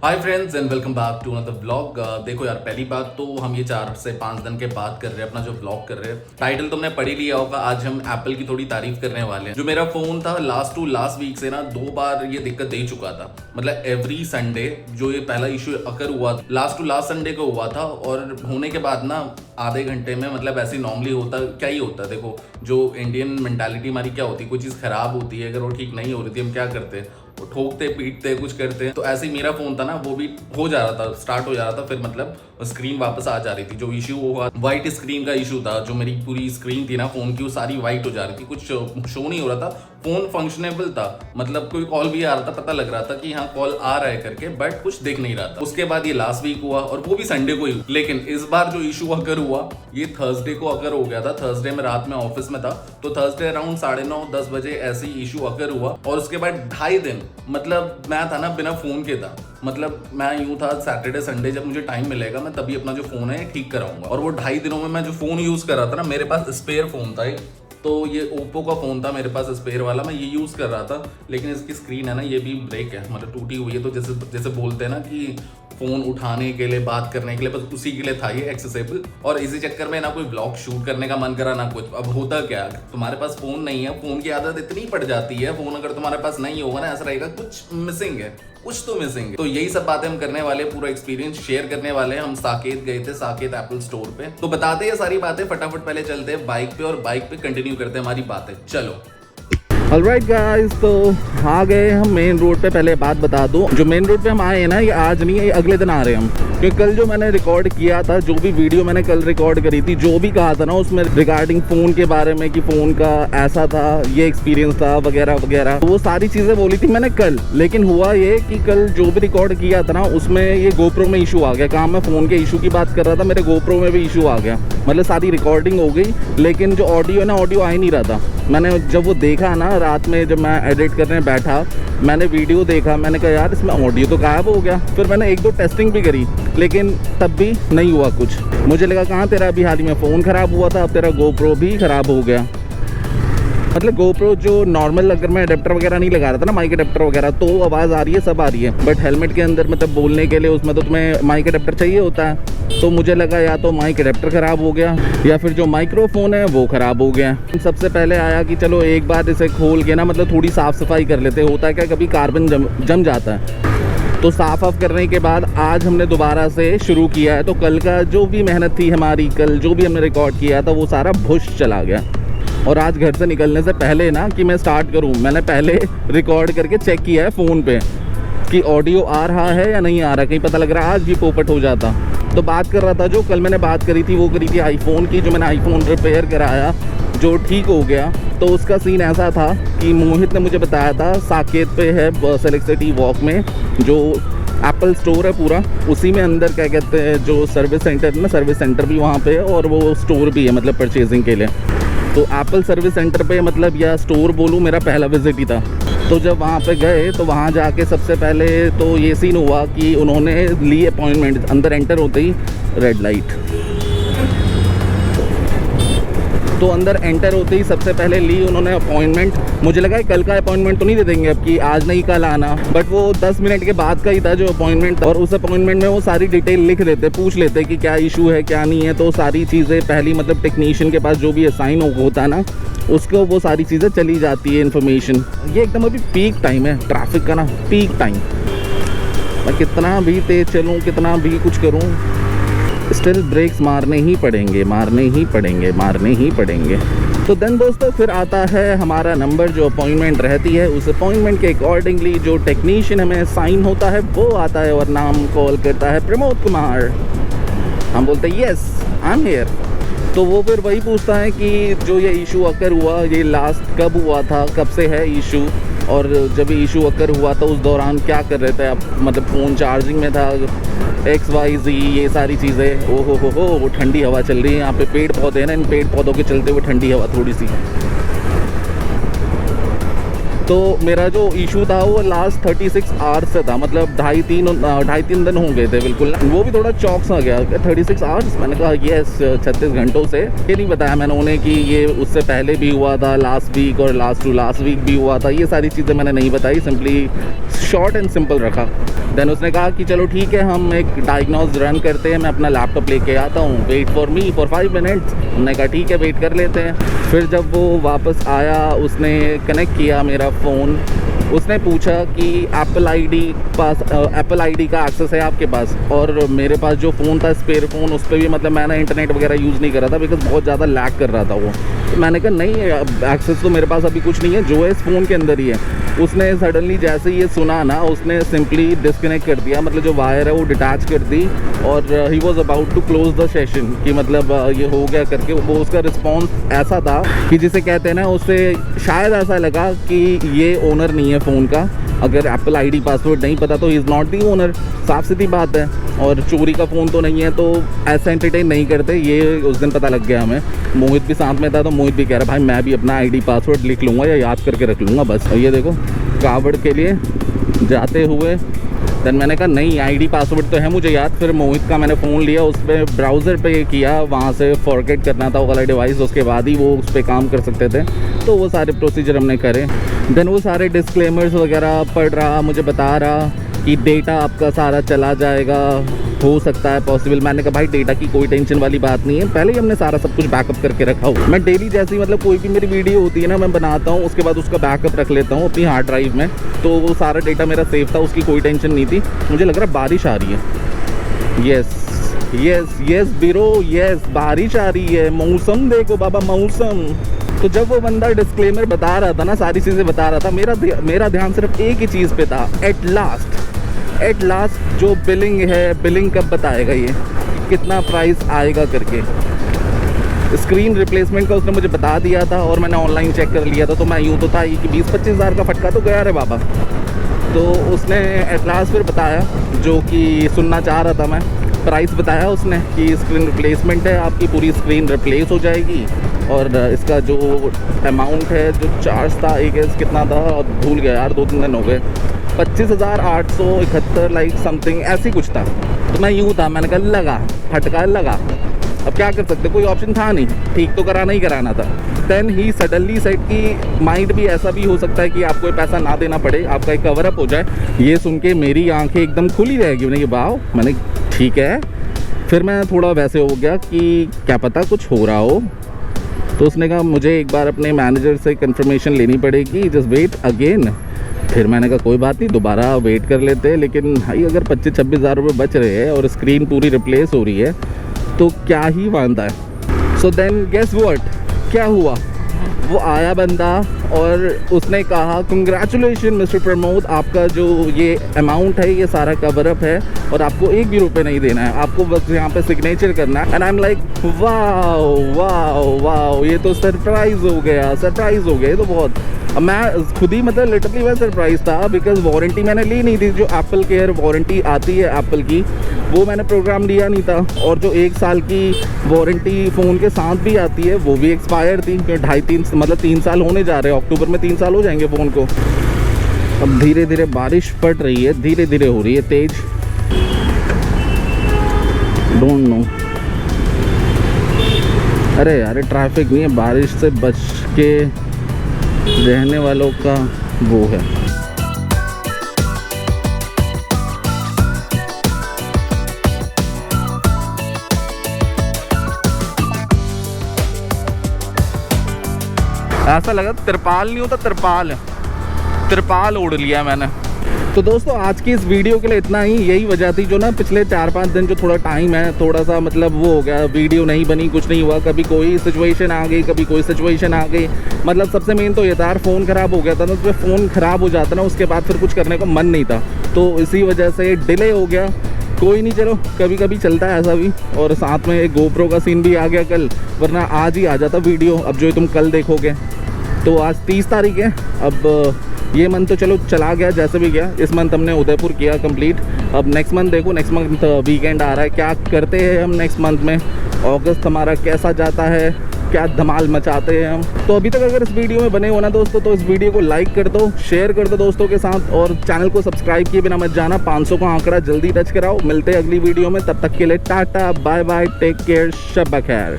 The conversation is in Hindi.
Hi friends and welcome back to another vlog. देखो यार, पहली बात तो हम ये 4 से 5 दिन के बाद कर रहे हैं अपना जो व्लॉग कर रहे हैं। टाइटल तुमने पढ़ ही लिया होगा। आज हम एप्पल की थोड़ी तारीफ करने वाले हैं। जो मेरा फोन था लास्ट वीक से ना 2 बार ये दिक्कत दे चुका था। मतलब एवरी संडे जो ये पहला इशू अकर हुआ लास्ट संडे को हुआ था, और होने के बाद ना आधे घंटे में मतलब ऐसे नॉर्मली होता क्या ही होता है। देखो जो इंडियन मेंटालिटी हमारी क्या होती है, कोई चीज़ खराब होती है, अगर वो ठीक नहीं हो रही थी हम क्या करते हैं, ठोकते पीटते कुछ करते हैं। तो ऐसे ही मेरा फोन था ना, वो भी हो जा रहा था, स्टार्ट हो जा रहा था, फिर मतलब स्क्रीन वापस आ जा रही थी। जो इशू हुआ व्हाइट स्क्रीन का इशू था, जो मेरी पूरी स्क्रीन थी ना फोन की वो सारी व्हाइट हो जा रही थी, कुछ शो नहीं हो रहा था। फोन फंक्शनेबल था, मतलब कोई कॉल भी आ रहा था, पता लग रहा था कि हाँ कॉल आ रहा है करके, बट कुछ दिख नहीं रहा था। उसके बाद ये लास्ट वीक हुआ और वो भी संडे को ही। लेकिन इस बार जो इशू अगर हुआ ये थर्सडे को अगर हो गया था। थर्सडे में रात में ऑफिस में था, तो थर्सडे अराउंड 9:30-10 बजे ऐसे ही इशू अगर हुआ। और उसके बाद 2.5 दिन मतलब मैं था ना बिना फोन के था। मतलब मैं यूं था सैटरडे संडे जब मुझे टाइम मिलेगा मैं तभी अपना जो फोन है ठीक कराऊंगा। और वो 2.5 दिनों में मैं जो फोन यूज कर रहा था ना, मेरे पास स्पेयर फोन था एक, तो ये ओप्पो का फोन था मेरे पास स्पेयर वाला, मैं ये यूज कर रहा था। लेकिन इसकी स्क्रीन है ना ये भी ब्रेक है, मतलब टूटी हुई है। तो जैसे बोलते हैं ना कि फोन उठाने के लिए, बात करने के लिए, बस उसी के लिए था ये एक्सेसिबल। और इसी चक्कर में ना कोई ब्लॉग शूट करने का मन करा ना कुछ। अब होता क्या, तुम्हारे पास फोन नहीं है, फोन की आदत इतनी पड़ जाती है, फोन अगर तुम्हारे पास नहीं होगा ना ऐसा रहेगा कुछ मिसिंग है, कुछ तो मिसिंग है। तो यही सब बातें हम करने वाले, पूरा एक्सपीरियंस शेयर करने वाले हैं। हम साकेत गए थे, साकेत एप्पल स्टोर पे, तो बताते हैं सारी बातें फटाफट। पहले चलते हैं बाइक पे और बाइक पे कंटिन्यू करते हैं हमारी बातें। चलो ऑलराइट गाइस, तो आ गए हम मेन रोड पे। पहले बात बता दूं, जो मेन रोड पे हम आए हैं ना, ये आज नहीं है, ये अगले दिन आ रहे हैं हम। क्योंकि कल जो मैंने रिकॉर्ड किया था, जो भी वीडियो मैंने कल रिकॉर्ड करी थी, जो भी कहा था ना उसमें रिगार्डिंग फ़ोन के बारे में कि फ़ोन का ऐसा था, ये एक्सपीरियंस था वगैरह वगैरह, तो वो सारी चीज़ें बोली थी मैंने कल। लेकिन हुआ ये कि कल जो भी रिकॉर्ड किया था ना उसमें ये गोप्रो में इशू आ गया। कहाँ मैं फ़ोन के इशू की बात कर रहा था, मेरे गोप्रो में भी इशू आ गया। मतलब सारी रिकॉर्डिंग हो गई लेकिन जो ऑडियो है ना, ऑडियो आ ही नहीं रहा था। मैंने जब वो देखा ना रात में, जब मैं एडिट करने बैठा, मैंने वीडियो देखा, मैंने कहा यार इसमें ऑडियो तो गायब हो गया। फिर मैंने 1-2 टेस्टिंग भी करी लेकिन तब भी नहीं हुआ कुछ। मुझे लगा कहाँ तेरा अभी हाल ही में फ़ोन ख़राब हुआ था, अब तेरा गोप्रो भी ख़राब हो गया। मतलब गोप्रो जो नॉर्मल, अगर मैं अडेप्टर वगैरह नहीं लगा रहा था ना, माइक अडेप्टर वगैरह, तो आवाज़ आ रही है, सब आ रही है। बट हेलमेट के अंदर मतलब बोलने के लिए उसमें तो तुम्हें माइक अडेप्टर चाहिए होता है। तो मुझे लगा या तो माइक अडेप्टर ख़राब हो गया या फिर जो माइक्रोफोन है वो ख़राब हो गया। सबसे पहले आया कि चलो एक बार इसे खोल के ना मतलब थोड़ी साफ़ सफाई कर लेते। होता है क्या, कभी कार्बन जम जाता है। तो साफ़ करने के बाद आज हमने दोबारा से शुरू किया है। तो कल का जो भी मेहनत थी हमारी, कल जो भी हमने रिकॉर्ड किया था वो सारा भुश चला गया। और आज घर से निकलने से पहले ना कि मैं स्टार्ट करूं, मैंने पहले रिकॉर्ड करके चेक किया है फ़ोन पे कि ऑडियो आ रहा है या नहीं आ रहा। कहीं पता लग रहा है आज भी पोपट हो जाता। तो बात कर रहा था, जो कल मैंने बात करी थी वो करी थी आईफोन की। जो मैंने आईफोन रिपेयर कराया, जो ठीक हो गया, तो उसका सीन ऐसा था कि मोहित ने मुझे बताया था साकेत पे है सेलेक्ट सिटी वॉक में जो एप्पल स्टोर है पूरा, उसी में अंदर क्या कहते हैं जो सर्विस सेंटर है ना, सर्विस सेंटर भी वहाँ पे है और वो स्टोर भी है मतलब परचेजिंग के लिए। तो एप्पल सर्विस सेंटर पे मतलब या स्टोर बोलूँ, मेरा पहला विजिट ही था। तो जब वहाँ पे गए तो वहाँ जाके सबसे पहले तो ये सीन हुआ कि उन्होंने ली अपॉइंटमेंट। अंदर एंटर होते ही रेड लाइट, तो अंदर एंटर होते ही सबसे पहले ली उन्होंने अपॉइंटमेंट। मुझे लगा कल का अपॉइंटमेंट तो नहीं दे देंगे अब कि आज नहीं कल आना, बट वो 10 मिनट के बाद का ही था जो अपॉइंटमेंट। और उस अपॉइंटमेंट में वो सारी डिटेल लिख देते, पूछ लेते कि क्या इशू है क्या नहीं है। तो सारी चीज़ें पहली मतलब टेक्नीशियन के पास जो भी असाइन होता है ना, उसको वो सारी चीज़ें चली जाती है इन्फॉर्मेशन। ये एकदम अभी पीक टाइम है ट्रैफिक का ना, पीक टाइम। मैं कितना भी तेज़ चलूँ, कितना भी कुछ करूँ, स्टिल ब्रेक्स मारने ही पड़ेंगे, मारने ही पड़ेंगे, मारने ही पड़ेंगे। तो देन दोस्तों फिर आता है हमारा नंबर, जो अपॉइंटमेंट रहती है उस अपॉइंटमेंट के अकॉर्डिंगली जो टेक्नीशियन हमें साइन होता है वो आता है और नाम कॉल करता है प्रमोद कुमार। हम बोलते हैं येस आई एम हियर। तो वो फिर वही पूछता है कि जो ये इशू अकर हुआ ये लास्ट कब हुआ था, कब से है इशू, और जब ये इशू अकर हुआ था उस दौरान क्या कर रहे थे आप। मतलब फ़ोन चार्जिंग में था, XYZ ये सारी चीज़ें। ओ हो ठंडी हवा चल रही है यहाँ पे, पेड़ पौधे हैं ना, इन पेड़ पौधों के चलते हुए ठंडी हवा थोड़ी सी। तो मेरा जो इशू था वो लास्ट 36 आवर्स से था, मतलब ढाई तीन दिन हो गए थे बिल्कुल। वो भी थोड़ा चौक सा गया, 36 आवर्स, मैंने कहा यस 36 घंटों से। ये नहीं बताया मैंने उन्हें कि ये उससे पहले भी हुआ था, लास्ट वीक और लास्ट वीक भी हुआ था, ये सारी चीज़ें मैंने नहीं बताई, सिंपली शॉर्ट एंड सिंपल रखा। देन उसने कहा कि चलो ठीक है, हम एक डायग्नोज रन करते हैं, मैं अपना लैपटॉप लेके आता हूँ, wait for me for 5 minutes. हमने कहा ठीक है, वेट कर लेते हैं। फिर जब वो वापस आया, उसने कनेक्ट किया मेरा फ़ोन, उसने पूछा कि एप्पल आईडी का एक्सेस है आपके पास, और मेरे पास जो फ़ोन था स्पेयर फ़ोन, उस पर भी मतलब मैंने इंटरनेट वगैरह यूज़ नहीं कर रहा था बिकॉज़ बहुत ज़्यादा लैग कर रहा था वो। तो मैंने कहा नहीं, एक्सेस तो मेरे पास अभी कुछ नहीं है, जो है इस फ़ोन के अंदर ही है। उसने सडनली जैसे ये सुना ना, उसने सिंपली डिस्कनेक्ट कर दिया, मतलब जो वायर है वो डिटैच कर दी, और he was about to close the session कि मतलब ये हो गया करके। वो उसका रिस्पॉन्स ऐसा था कि जिसे कहते हैं ना, उससे शायद ऐसा लगा कि ये ओनर नहीं है फ़ोन का। अगर एप्पल आईडी पासवर्ड नहीं पता तो he is not the owner, साफ सीधी बात है। और चोरी का फ़ोन तो नहीं है, तो ऐसा एंटरटेन नहीं करते। ये उस दिन पता लग गया हमें। मोहित भी साथ में था, तो मोहित भी कह रहा भाई मैं भी अपना आईडी पासवर्ड लिख लूँगा या याद करके रख लूँगा बस। और ये देखो कावड़ के लिए जाते हुए, देन मैंने कहा नहीं, आईडी पासवर्ड तो है मुझे याद। फिर मोहित का मैंने फ़ोन लिया, उस पर ब्राउज़र पे किया, वहाँ से फॉरगेट करना था वो वाला डिवाइस, उसके बाद ही वो उस पर काम कर सकते थे। तो वो सारे प्रोसीजर हमने करे। देन वो सारे डिस्क्लेमर्स वगैरह पढ़ रहा, मुझे बता रहा कि डेटा आपका सारा चला जाएगा, हो सकता है पॉसिबल। मैंने कहा भाई डेटा की कोई टेंशन वाली बात नहीं है, पहले ही हमने सारा सब कुछ बैकअप करके रखा हुआ। मैं डेली जैसे ही मतलब कोई भी मेरी वीडियो होती है ना, मैं बनाता हूँ, उसके बाद उसका बैकअप रख लेता हूँ अपनी हार्ड ड्राइव में। तो वो सारा डेटा मेरा सेफ था, उसकी कोई टेंशन नहीं थी। मुझे लग रहा है बारिश आ रही है। यस यस यस बीरो, यस बारिश आ रही है। मौसम देखो बाबा, मौसम। तो जब वो बंदा डिस्क्लेमर बता रहा था ना, सारी चीज़ें बता रहा था, मेरा ध्यान सिर्फ एक ही चीज़ पे था, एट लास्ट जो बिलिंग है, बिलिंग कब बताएगा ये, कितना प्राइस आएगा करके। स्क्रीन रिप्लेसमेंट का उसने मुझे बता दिया था और मैंने ऑनलाइन चेक कर लिया था, तो मैं यूँ तो था ही कि 20-25 हज़ार का फटका तो गया रे बाबा। तो उसने एट लास्ट फिर बताया, जो कि सुनना चाह रहा था मैं, प्राइस बताया उसने कि स्क्रीन रिप्लेसमेंट है, आपकी पूरी स्क्रीन रिप्लेस हो जाएगी, और इसका जो अमाउंट है, जो चार्ज था, एक कितना था भूल गया यार, 2-3 दिन हो गए, 25,871 लाइक समथिंग ऐसी कुछ था। तो मैं यूँ था, मैंने कहा लगा फटका लगा, अब क्या कर सकते, कोई ऑप्शन था नहीं, ठीक तो कराना ही कराना था। देन ही सडनली सेट की माइंड भी ऐसा भी हो सकता है कि आपको ये पैसा ना देना पड़े, आपका एक कवर अप हो जाए। ये सुन के मेरी आंखें एकदम खुली रहेगी, मैंने कहा वाओ, मैंने ठीक है। फिर मैं थोड़ा वैसे हो गया कि क्या पता कुछ हो रहा हो। तो उसने कहा मुझे एक बार अपने मैनेजर से कंफर्मेशन लेनी पड़ेगी, जस्ट वेट अगेन। फिर मैंने कहा कोई बात नहीं, दोबारा वेट कर लेते हैं, लेकिन भाई अगर 25-26 हज़ार रुपये बच रहे हैं और स्क्रीन पूरी रिप्लेस हो रही है तो क्या ही वांदा है। सो देन गेस व्हाट, क्या हुआ, वो आया बंदा और उसने कहा कंग्रेचुलेशन मिस्टर प्रमोद, आपका जो ये अमाउंट है ये सारा कवर अप है और आपको एक भी रुपये नहीं देना है, आपको बस यहाँ पे सिग्नेचर करना है। And I am like wow wow wow, ये तो सरप्राइज़ हो गया तो बहुत। अब मैं खुद ही मतलब लिटरली मैं सरप्राइज था, बिकॉज वारंटी मैंने ली नहीं थी, जो एप्पल केयर वारंटी आती है एप्पल की, वो मैंने प्रोग्राम लिया नहीं था। और जो 1 साल की वारंटी फ़ोन के साथ भी आती है वो भी एक्सपायर थी, क्योंकि 2.5-3 मतलब 3 साल होने जा रहे हैं, अक्टूबर में 3 साल हो जाएंगे फ़ोन को। अब धीरे धीरे बारिश पड़ रही है, धीरे धीरे हो रही है तेज, डोंट नो। अरे यार ट्रैफिक नहीं है, बारिश से बच के रहने वालों का वो है। ऐसा लगा तिरपाल नहीं होता, तिरपाल ओढ़ लिया मैंने। तो दोस्तों आज की इस वीडियो के लिए इतना ही, यही वजह थी जो ना पिछले 4-5 दिन जो थोड़ा टाइम है थोड़ा सा मतलब वो हो गया, वीडियो नहीं बनी, कुछ नहीं हुआ, कभी कोई सिचुएशन आ गई, कभी कोई सिचुएशन आ गई। मतलब सबसे मेन तो ये था यार, फ़ोन ख़राब हो गया था ना, तो फ़ोन ख़राब हो जाता ना, उसके बाद फिर कुछ करने को मन नहीं था, तो इसी वजह से डिले हो गया। कोई नहीं, चलो कभी कभी चलता है ऐसा भी। और साथ में एक गोप्रो का सीन भी आ गया कल, वरना आज ही आ जाता वीडियो, अब जो तुम कल देखोगे। तो आज 30 तारीख है, अब ये मंथ तो चलो चला गया जैसे भी गया, इस मंथ हमने उदयपुर किया कंप्लीट। अब नेक्स्ट मंथ देखो, नेक्स्ट मंथ वीकेंड आ रहा है, क्या करते हैं हम नेक्स्ट मंथ में, अगस्त हमारा कैसा जाता है क्या धमाल मचाते हैं हम। तो अभी तक अगर इस वीडियो में बने हो ना दोस्तों, तो इस वीडियो को लाइक कर दो, शेयर कर दो दोस्तों के साथ, और चैनल को सब्सक्राइब किए बिना मत जाना। 500 का आंकड़ा जल्दी टच कराओ। मिलते हैं अगली वीडियो में, तब तक के लिए tata bye bye, take care, शब बखैर।